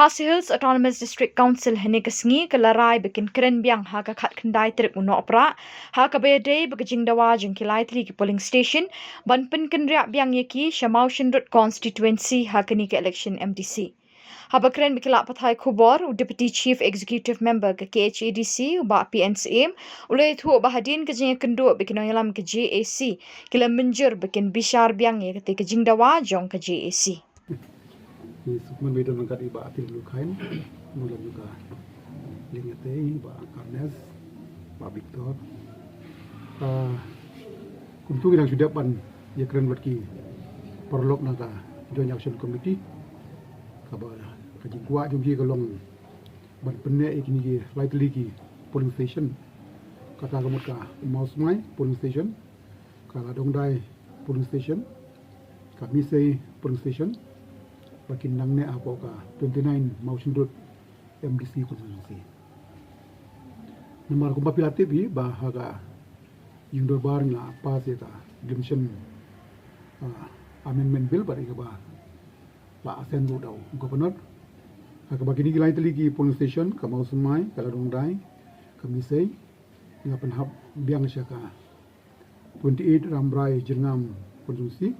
Khasi Hills Autonomous District Council hene kesngi kelarai bikin keren biang ha ka khat khandai trik uno opra ha ka be day begajing dawa jengkilai tri ki polling station ban pen kenria biang yeki Shamau Shindut constituency ha kini ke election MDC. Habakren bikila pathai khubor Deputy Chief Executive Member ke KHADC ba PNCM ulai thu bahadin ke jeng kendu bikin yalam ke JAC kila menjur bikin bishar biang ye ke jing dawa jong ke JAC. Ni sukman beda mangkat iba atil lukain mula juga lingate iba Karnes Pak Victor kuntu yang sudah pan ya keren buat ki perlok naga Joint Action Committee kabar kaji kuat jumpi kalong ban penne ikini ki lightly ki polling station kata kamut ka Mausmai polling station kala dongdai polling station kami say polling station bakin nang ne apa ka 29 Mountain Road MDC constituency. Nomor kumpa pilatif bi bahaga yung dorbar nga pas eta dimension amendment bill pada ka ba asen do daw governor ka bagini gilai teligi polling station ka mau semai kala dongdai kami say nga penhap biang syaka 28 Rambrai Jengam constituency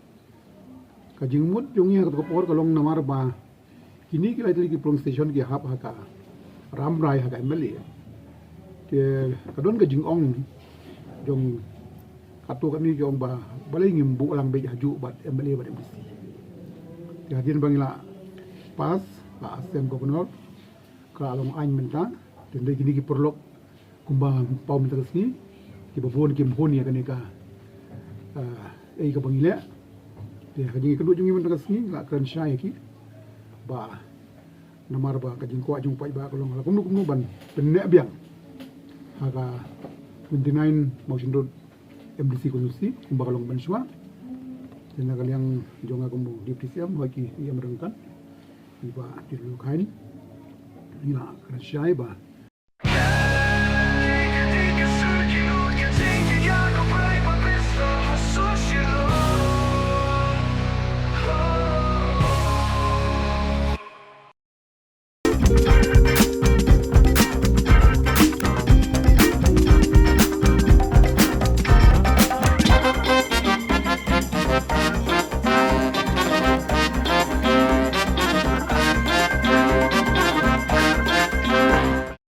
kajing mut jungi ha kapor kalong namar ba kini kila tadi ki polling station ki hap haka Ramrai haka MLA ke kadon kajing ong jong katu kami jong ba balai ngimbu lang be haju bat MLA bat MDC hadirin bangila pas Pak Asem Gubernur ka along ain menta dan kini ki perlok kumbang pau menta resmi ki babon ki mohon ya kanika ka bangila ya kajing kedua jungi mendekat sini la keren syai ki ba namar ba kajing kuat jung pai ba kolong la kumnu ban penne biang aga 29 Mountain Road MDC konstitusi kumba kolong ban syua dan kalian jonga kumbu di PCM bagi ia merengkan iba di lukain ila keren syai ba